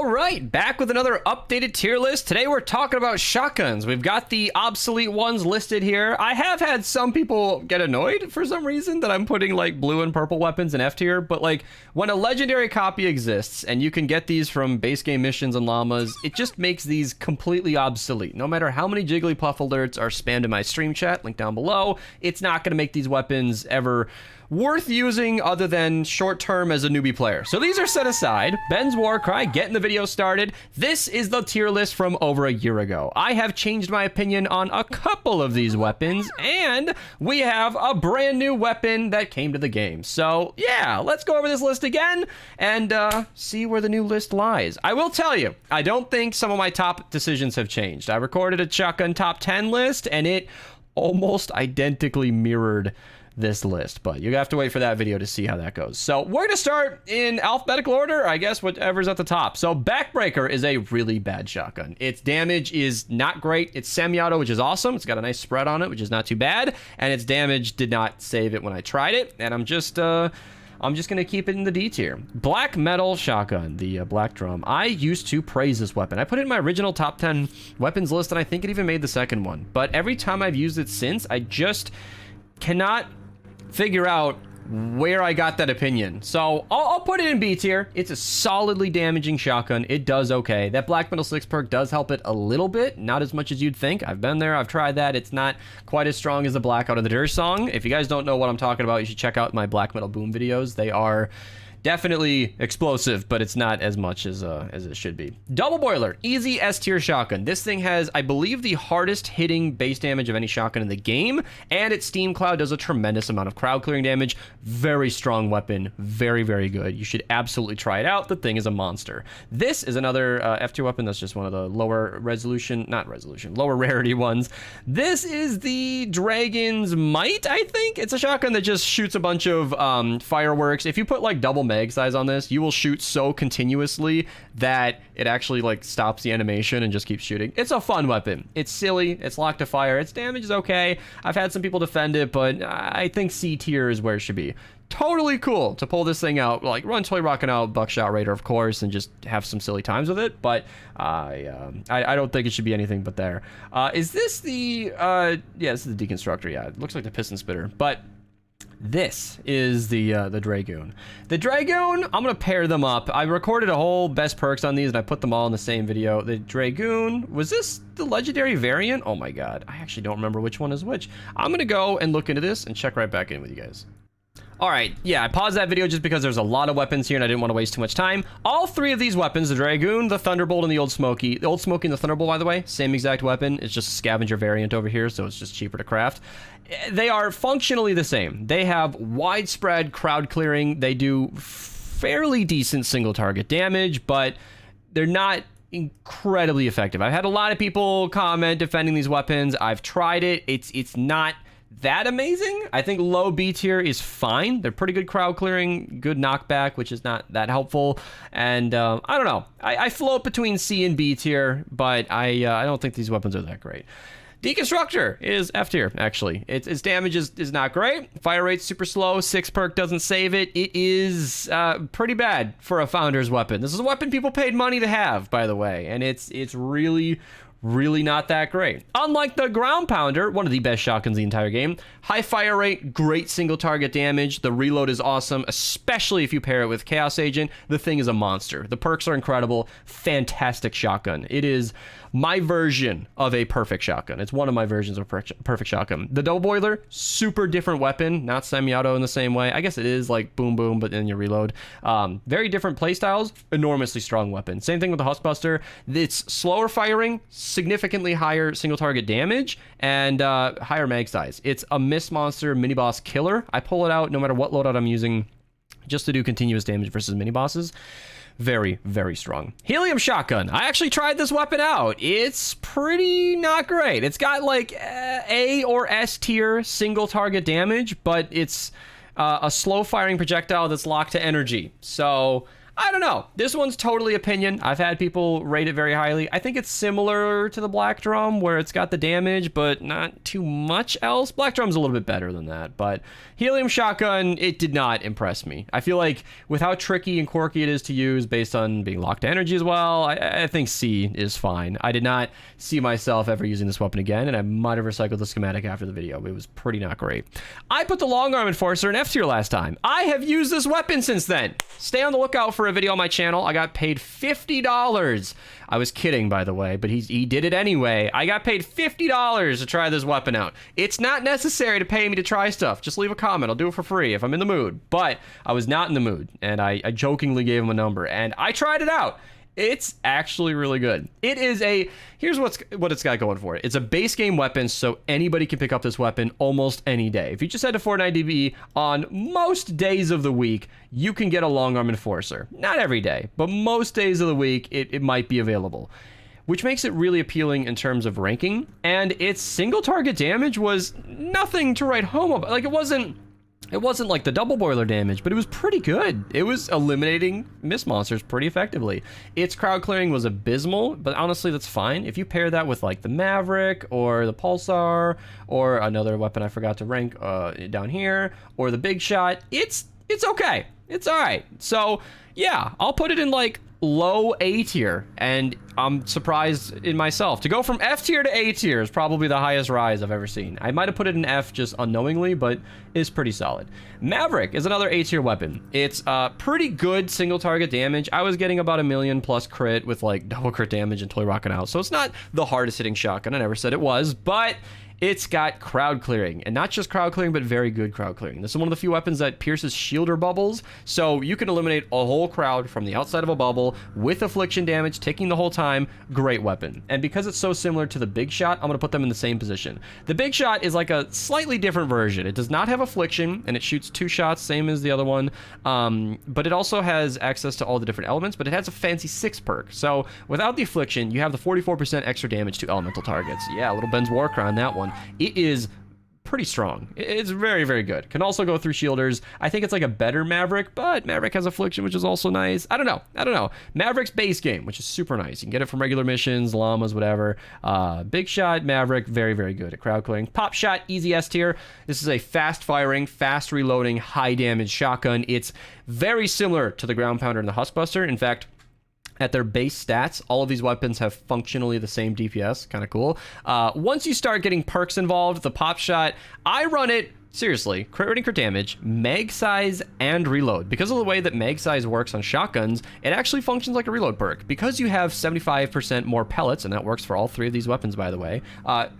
All right, back with another updated tier list. Today we're talking about shotguns. We've got the obsolete ones listed here. I have had some people get annoyed for some reason that I'm putting like blue and purple weapons in F tier, but like when a legendary copy exists and you can get these from base game missions and llamas, it just makes these completely obsolete. No matter how many Jigglypuff alerts are spammed in my stream chat, link down below, it's not going to make these weapons ever worth using other than short term as a newbie player. So these are set aside. Ben's Warcry, getting the video started. This is the tier list from over a year ago. I have changed my opinion on a couple of these weapons, and we have a brand new weapon that came to the game. So yeah, let's go over this list again and see where the new list lies. I will tell you, I don't think some of my top decisions have changed. I recorded a shotgun top 10 list and it almost identically mirrored this list, but you have to wait for that video to see how that goes. So we're gonna start in alphabetical order, I guess, whatever's at the top. So Backbreaker is a really bad shotgun. Its damage is not great. It's semi-auto, which is awesome. It's got a nice spread on it, which is not too bad, and its damage did not save it when I tried it, and I'm just gonna keep it in the D tier. Black Metal Shotgun, the Black Drum. I used to praise this weapon. I put it in my original top 10 weapons list, and I think it even made the second one, but every time I've used it since, I just cannot figure out where I got that opinion. So I'll put it in B tier. It's a solidly damaging shotgun. It does okay. That Black Metal 6 perk does help it a little bit, not as much as you'd think. I've been there, I've tried that. It's not quite as strong as the Blackout of the Dirge song. If you guys don't know what I'm talking about, you should check out my Black Metal Boom videos. They are definitely explosive, but it's not as much as it should be. Double Boiler, easy S tier shotgun. This thing has, I believe, the hardest hitting base damage of any shotgun in the game, and its Steam Cloud does a tremendous amount of crowd clearing damage. Very strong weapon, very, very good. You should absolutely try it out. The thing is a monster. This is another F tier weapon that's just one of the lower lower rarity ones. This is the Dragon's Might, I think. It's a shotgun that just shoots a bunch of fireworks. If you put like double mag size on this, you will shoot so continuously that it actually like stops the animation and just keeps shooting. It's a fun weapon. It's silly. It's locked to fire. Its damage is okay. I've had some people defend it, but I think C tier is where it should be. Totally cool to pull this thing out, like run toy rocking out Buckshot Raider, of course, and just have some silly times with it. But I don't think it should be anything but there. Is this the yeah, this is the Deconstructor. Yeah, it looks like the Piston Spitter, but this is the Dragoon. The Dragoon, I'm gonna pair them up. I recorded a whole best perks on these and I put them all in the same video. The Dragoon, was this the legendary variant? Oh my god, I actually don't remember which one is which. I'm gonna go and look into this and check right back in with you guys. All right, yeah, I paused that video just because there's a lot of weapons here and I didn't want to waste too much time. All three of these weapons, the Dragoon, the Thunderbolt, and the Old Smoky. The Old Smoky and the Thunderbolt, by the way, same exact weapon. It's just a scavenger variant over here, so it's just cheaper to craft. They are functionally the same. They have widespread crowd clearing. They do fairly decent single target damage, but they're not incredibly effective. I've had a lot of people comment defending these weapons. I've tried it. It's not that amazing. I think low B tier is fine. They're pretty good crowd clearing, good knockback, which is not that helpful. And I don't know. I float between C and B tier, but I don't think these weapons are that great. Deconstructor is F tier, actually. Its damage is not great. Fire rate's super slow. 6 perk doesn't save it. It is pretty bad for a Founder's weapon. This is a weapon people paid money to have, by the way, and it's really not that great. Unlike the Ground Pounder, one of the best shotguns in the entire game, high fire rate, great single target damage. The reload is awesome, especially if you pair it with Chaos Agent. The thing is a monster. The perks are incredible. Fantastic shotgun. It is my version of a perfect shotgun. It's one of my versions of perfect shotgun. The Double Boiler, super different weapon, not semi-auto in the same way. I guess it is like boom boom, but then you reload. Very different playstyles, enormously strong weapon. Same thing with the Huskbuster. It's slower firing, significantly higher single target damage, and higher mag size. It's a Mist Monster mini boss killer. I pull it out no matter what loadout I'm using just to do continuous damage versus mini bosses. Very, very strong. Helium Shotgun. I actually tried this weapon out. It's pretty not great. It's got like A or S tier single target damage, but it's a slow firing projectile that's locked to energy. So I don't know. This one's totally opinion. I've had people rate it very highly. I think it's similar to the Black Drum, where it's got the damage, but not too much else. Black Drum's a little bit better than that, but Helium Shotgun, it did not impress me. I feel like with how tricky and quirky it is to use based on being locked to energy as well, I think C is fine. I did not see myself ever using this weapon again, and I might have recycled the schematic after the video. It was pretty not great. I put the Long Arm Enforcer in F tier last time. I have used this weapon since then. Stay on the lookout for a video on my channel. I got paid $50. I was kidding, by the way, but he did it anyway. I got paid $50 to try this weapon out. It's not necessary to pay me to try stuff. Just leave a comment. I'll do it for free if I'm in the mood. But I was not in the mood, and I jokingly gave him a number, and I tried it out. It's actually really good. It is here's what it's got going for it. It's a base game weapon, so anybody can pick up this weapon almost any day. If you just head to Fortnite DB on most days of the week, you can get a Long Arm Enforcer. Not every day, but most days of the week, it might be available, which makes it really appealing in terms of ranking. And its single target damage was nothing to write home about. Like, it wasn't like the double boiler damage, but it was pretty good. It was eliminating mist monsters pretty effectively. Its crowd clearing was abysmal, but honestly, that's fine. If you pair that with like the Maverick or the Pulsar or another weapon I forgot to rank down here, or the Big Shot, it's okay. It's all right. So yeah, I'll put it in like low A tier, and I'm surprised in myself. To go from F tier to A tier is probably the highest rise I've ever seen. I might have put it in F just unknowingly, but it's pretty solid. Maverick is another A tier weapon. It's pretty good single target damage. I was getting about 1,000,000 plus crit with like double crit damage and totally rocking out. So it's not the hardest hitting shotgun. I never said it was, but it's got crowd clearing, and not just crowd clearing, but very good crowd clearing. This is one of the few weapons that pierces shield or bubbles, so you can eliminate a whole crowd from the outside of a bubble with affliction damage ticking the whole time. Great weapon. And because it's so similar to the Big Shot, I'm going to put them in the same position. The Big Shot is like a slightly different version. It does not have affliction, and it shoots 2 shots, same as the other one, but it also has access to all the different elements, but it has a fancy 6 perk. So without the affliction, you have the 44% extra damage to elemental targets. Yeah, little Ben's Warcry on that one. It is pretty strong. It's very, very good. Can also go through shielders. I think it's like a better Maverick, but Maverick has affliction, which is also nice. I don't know. Maverick's base game, which is super nice. You can get it from regular missions, llamas, whatever. Big Shot, Maverick, very, very good at crowd clearing. Pop Shot, easy S tier. This is a fast firing, fast reloading, high damage shotgun. It's very similar to the Ground Pounder and the Huskbuster. In fact, at their base stats, all of these weapons have functionally the same DPS. Kind of cool. Once you start getting perks involved, the Pop Shot, I run it, seriously, crit rating, crit damage, mag size, and reload. Because of the way that mag size works on shotguns, it actually functions like a reload perk. Because you have 75% more pellets, and that works for all 3 of these weapons, by the way.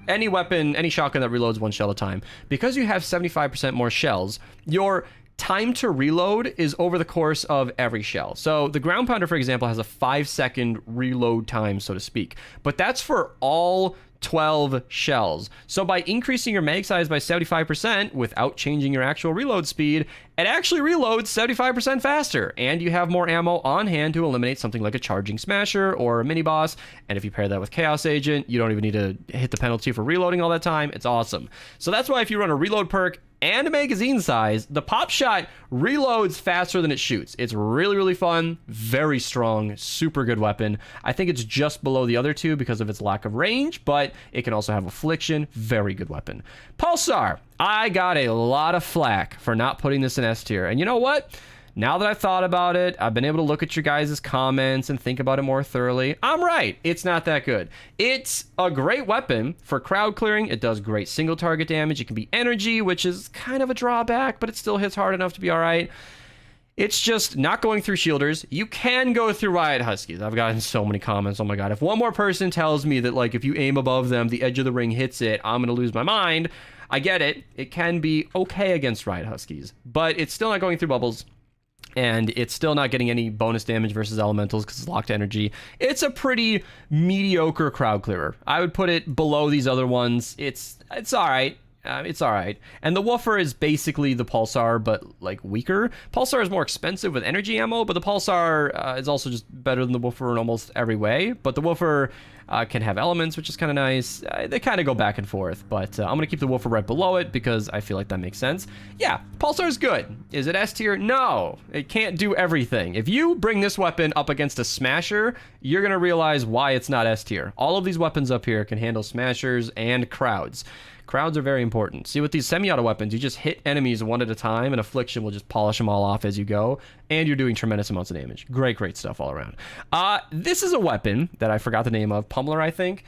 Any weapon, any shotgun that reloads 1 shell at a time, because you have 75% more shells, your time to reload is over the course of every shell. So the Ground Pounder, for example, has a 5-second reload time, so to speak. But that's for all 12 shells. So by increasing your mag size by 75% without changing your actual reload speed, it actually reloads 75% faster, and you have more ammo on hand to eliminate something like a charging smasher or a mini boss. And if you pair that with Chaos Agent, you don't even need to hit the penalty for reloading all that time. It's awesome. So that's why if you run a reload perk and a magazine size, the Pop Shot reloads faster than it shoots. It's really, really fun, very strong, super good weapon. I think it's just below the other 2 because of its lack of range, but it can also have affliction. Very good weapon. Pulsar, I got a lot of flack for not putting this in S tier, and you know what? Now that I've thought about it, I've been able to look at your guys' comments and think about it more thoroughly. I'm right. It's not that good. It's a great weapon for crowd clearing. It does great single target damage. It can be energy, which is kind of a drawback, but it still hits hard enough to be all right. It's just not going through shielders. You can go through Riot Huskies. I've gotten so many comments. Oh my god. If one more person tells me that, like, if you aim above them, the edge of the ring hits it, I'm going to lose my mind. I get it. It can be okay against Riot Huskies, but it's still not going through bubbles. And it's still not getting any bonus damage versus elementals because it's locked to energy. It's a pretty mediocre crowd clearer. I would put it below these other ones. It's all right. It's all right. And the Woofer is basically the Pulsar, but like weaker. Pulsar is more expensive with energy ammo, but the Pulsar is also just better than the Woofer in almost every way. But the Woofer can have elements, which is kind of nice. They kind of go back and forth, but I'm going to keep the Woofer right below it because I feel like that makes sense. Yeah, Pulsar is good. Is it S tier? No, it can't do everything. If you bring this weapon up against a Smasher, you're going to realize why it's not S tier. All of these weapons up here can handle Smashers and crowds. Crowds are very important. See, with these semi-auto weapons, you just hit enemies one at a time, and Affliction will just polish them all off as you go, and you're doing tremendous amounts of damage. Great, great stuff all around. This is a weapon that I forgot the name of, Pummeler, I think.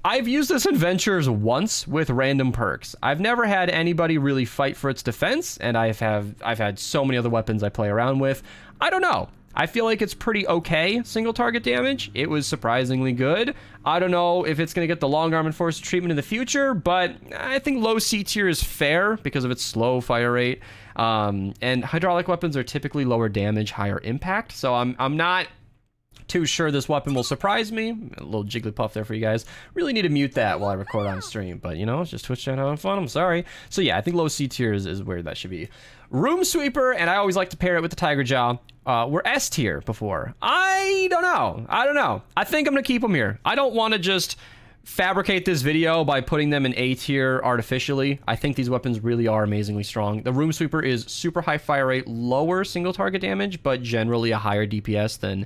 I've used this in Ventures once with random perks. I've never had anybody really fight for its defense, and I've had so many other weapons I play around with. I don't know. I feel like it's pretty okay single target damage. It was surprisingly good. I don't know if it's going to get the long arm enforced treatment in the future, but I think low C tier is fair because of its slow fire rate. And hydraulic weapons are typically lower damage, higher impact. So I'm not too sure this weapon will surprise me. A little Jigglypuff there for you guys. Really need to mute that while I record on stream, but you know, it's just Twitch chat having fun. I'm sorry. So yeah, I think low C tier is where that should be. Room Sweeper, and I always like to pair it with the Tiger Jaw. Were S tier before. I don't know. I think I'm gonna keep them here. I don't want to just fabricate this video by putting them in A tier artificially. I think these weapons really are amazingly strong. The Room Sweeper is super high fire rate, lower single target damage, but generally a higher DPS than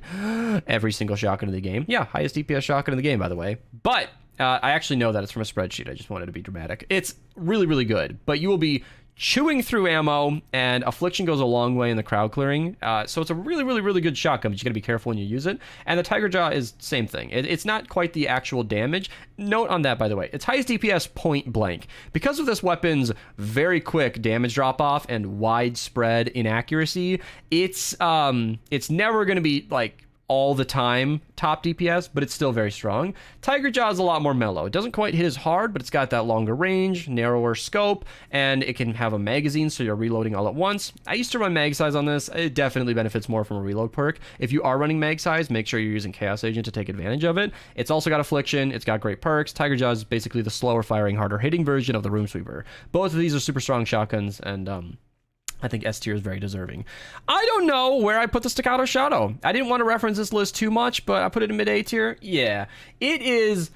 every single shotgun in the game. Yeah, highest DPS shotgun in the game, by the way. But I actually know that it's from a spreadsheet. I just wanted to be dramatic. It's really, really good, but you will be chewing through ammo, and Affliction goes a long way in the crowd clearing. So it's a really, really, really good shotgun, but you gotta be careful when you use it. And the Tiger Jaw is same thing. It's not quite the actual damage. Note on that, by the way, its highest DPS point blank. Because of this weapon's very quick damage drop off and widespread inaccuracy, it's never gonna be like all the time top DPS, but it's still very strong. Tiger Jaw is a lot more mellow. It doesn't quite hit as hard, but it's got that longer range, narrower scope, and it can have a magazine, so you're reloading all at once. I used to run mag size on this. It definitely benefits more from a reload perk. If you are running mag size, make sure you're using Chaos Agent to take advantage of it. It's also got Affliction. It's got great perks. Tiger Jaw is basically the slower firing, harder hitting version of the Room Sweeper. Both of these are super strong shotguns, and I think S tier is very deserving. I don't know where I put the Staccato Shadow. I didn't want to reference this list too much, but I put it in mid A tier. Yeah, it is.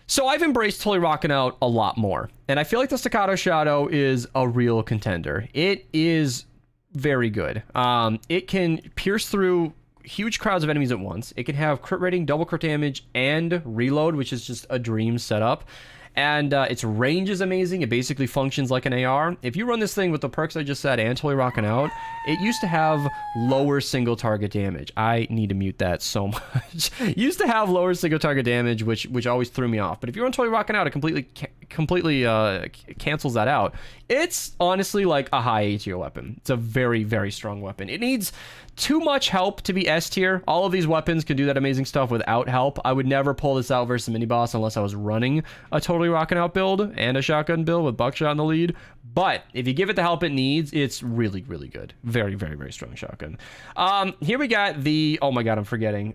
So I've embraced Totally Rockin' Out a lot more, and I feel like the Staccato Shadow is a real contender. It is very good. It can pierce through huge crowds of enemies at once. It can have crit rating, double crit damage, and reload, which is just a dream setup. And its range is amazing. It basically functions like an AR. If you run this thing with the perks I just said and Totally Rockin' Out, it used to have lower single target damage. I need to mute that so much. It used to have lower single target damage, which always threw me off. But if you're on Totally Rockin' Out, it completely cancels that out. It's honestly like a high A tier weapon. It's a very, very strong weapon. It needs too much help to be S tier. All of these weapons can do that amazing stuff without help. I would never pull this out versus a mini boss unless I was running a Totally Rockin' Out build and a shotgun build with Buckshot in the lead. But if you give it the help it needs, it's really, really good. Very, very, very strong shotgun. Here we got the, oh my god, I'm forgetting.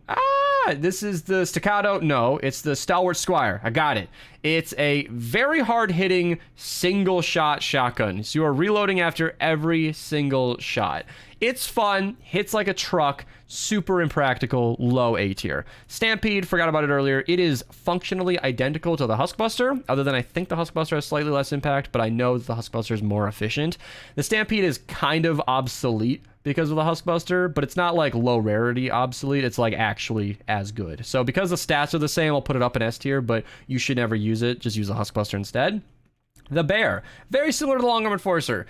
This is the Staccato. No, it's the Stalwart Squire. I got it. It's a very hard-hitting single-shot shotgun. So you are reloading after every single shot. It's fun, hits like a truck, super impractical, low A tier. Stampede, forgot about it earlier. It is functionally identical to the Huskbuster, other than I think the Huskbuster has slightly less impact, but I know that the Huskbuster is more efficient. The Stampede is kind of obsolete because of the Huskbuster, but it's not like low rarity obsolete. It's like actually as good. So because the stats are the same, I'll put it up in S tier, but you should never use it. Just use the Huskbuster instead. The Bear, very similar to the Long Arm Enforcer.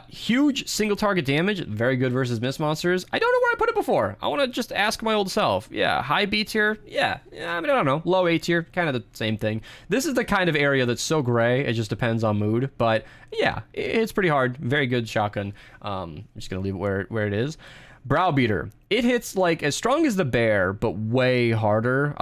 Huge single target damage, very good versus Mist Monsters. I don't know where I put it before. I want to just ask my old self. Yeah, high B tier? Yeah, I mean, I don't know. Low A tier, kind of the same thing. This is the kind of area that's so gray, it just depends on mood. But yeah, it's pretty hard. Very good shotgun. I'm just going to leave it where it is. Browbeater. It hits like as strong as the Bear, but way harder.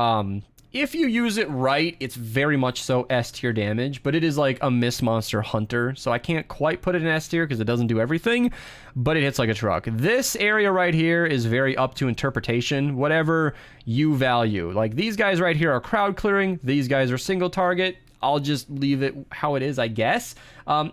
If you use it right, it's very much so S tier damage, but it is like a Mist Monster Hunter, so I can't quite put it in S tier because it doesn't do everything, but it hits like a truck. This area right here is very up to interpretation, whatever you value. Like these guys right here are crowd clearing, these guys are single target. I'll just leave it how it is, I guess. I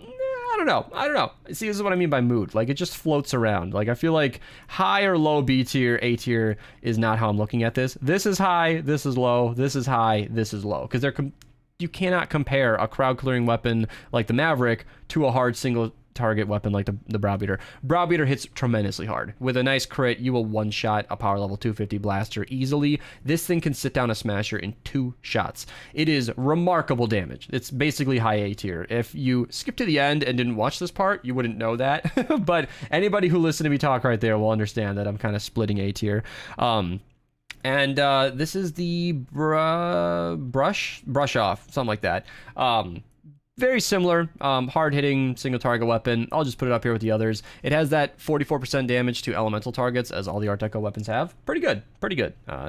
don't know. See, this is what I mean by mood. Like, it just floats around. Like, I feel like high or low B tier, A tier is not how I'm looking at this. This is high, this is low, this is high, this is low. Because you cannot compare a crowd clearing weapon like the Maverick to a hard single target weapon like the Browbeater. Browbeater hits tremendously hard. With a nice crit, you will one-shot a power level 250 blaster easily. This thing can sit down a smasher in 2 shots. It is remarkable damage. It's basically high A tier. If you skip to the end and didn't watch this part, you wouldn't know that. But anybody who listened to me talk right there will understand that I'm kind of splitting A tier. And this is the brush off, something like that. Very similar, hard-hitting single-target weapon. I'll just put it up here with the others. It has that 44% damage to elemental targets, as all the Art Deco weapons have. Pretty good.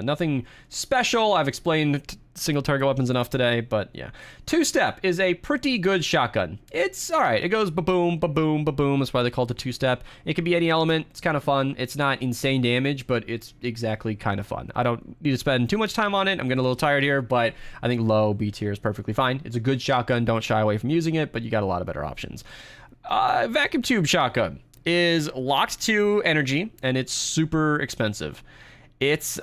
Nothing special. I've explained single-target weapons enough today, but yeah. Two-step is a pretty good shotgun. It's all right. It goes ba-boom, ba-boom, ba-boom. That's why they call it a two-step. It can be any element. It's kind of fun. It's not insane damage, but it's exactly kind of fun. I don't need to spend too much time on it. I'm getting a little tired here, but I think low B tier is perfectly fine. It's a good shotgun. Don't shy away from using it, but you got a lot of better options. Vacuum tube shotgun is locked to energy, and it's super expensive. It's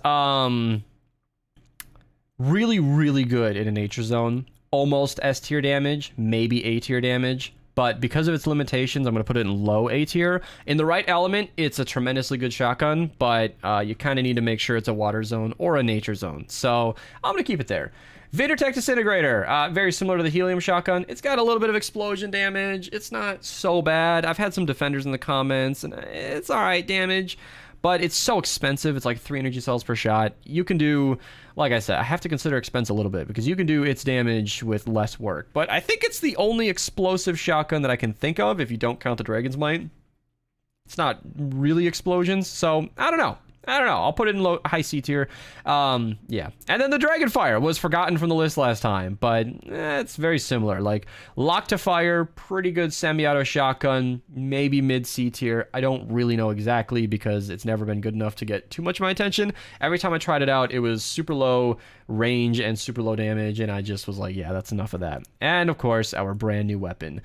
really, really good in a nature zone. Almost S tier damage, maybe A tier damage. But because of its limitations, I'm going to put it in low A tier. In the right element, it's a tremendously good shotgun, but you kind of need to make sure it's a water zone or a nature zone. So I'm going to keep it there. Vadertech Disintegrator, very similar to the Helium shotgun. It's got a little bit of explosion damage. It's not so bad. I've had some defenders in the comments, and it's all right damage. But it's so expensive. It's like 3 energy cells per shot. You can do, like I said, I have to consider expense a little bit because you can do its damage with less work. But I think it's the only explosive shotgun that I can think of if you don't count the Dragon's Might. It's not really explosions, so I don't know. I'll put it in high C tier. Yeah. And then the Dragonfire was forgotten from the list last time, but it's very similar. Like, lock to fire, pretty good semi-auto shotgun, maybe mid C tier. I don't really know exactly because it's never been good enough to get too much of my attention. Every time I tried it out, it was super low range and super low damage, and I just was like, yeah, that's enough of that. And, of course, our brand new weapon,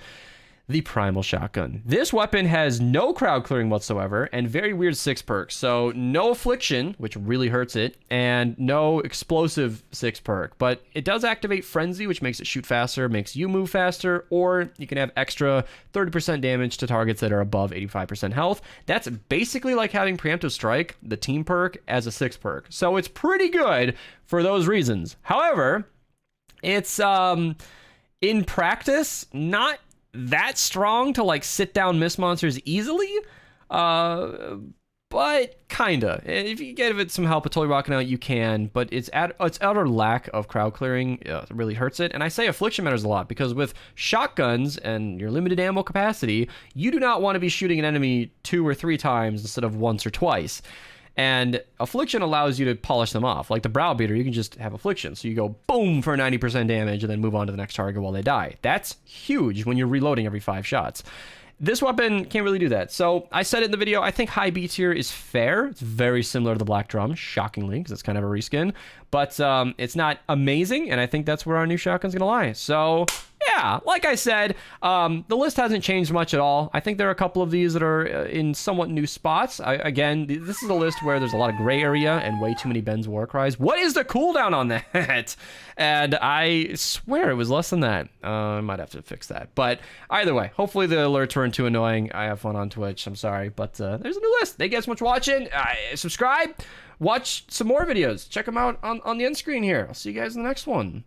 the Primal Shotgun. This weapon has no crowd clearing whatsoever and very weird 6 perks. So no Affliction, which really hurts it, and no Explosive 6 perk. But it does activate Frenzy, which makes it shoot faster, makes you move faster, or you can have extra 30% damage to targets that are above 85% health. That's basically like having Preemptive Strike, the team perk, as a 6 perk. So it's pretty good for those reasons. However, it's in practice not that strong to like sit down miss monsters easily, but kinda. If you give it some help with totally rocking out, you can. But its utter lack of crowd clearing really hurts it. And I say Affliction matters a lot because with shotguns and your limited ammo capacity, you do not want to be shooting an enemy 2 or 3 times instead of once or twice. And Affliction allows you to polish them off. Like the Browbeater, you can just have Affliction. So you go boom for 90% damage and then move on to the next target while they die. That's huge when you're reloading every 5 shots. This weapon can't really do that. So I said it in the video, I think high B tier is fair. It's very similar to the Black Drum, shockingly, because it's kind of a reskin. But it's not amazing, and I think that's where our new shotgun's going to lie. So yeah, like I said, the list hasn't changed much at all. I think there are a couple of these that are in somewhat new spots. Again, this is a list where there's a lot of gray area and way too many Ben's War Cries. What is the cooldown on that? And I swear it was less than that. I might have to fix that. But either way, hopefully the alerts weren't too annoying. I have fun on Twitch. I'm sorry. But there's a new list. Thank you guys so much for watching. Subscribe. Watch some more videos. Check them out on the end screen here. I'll see you guys in the next one.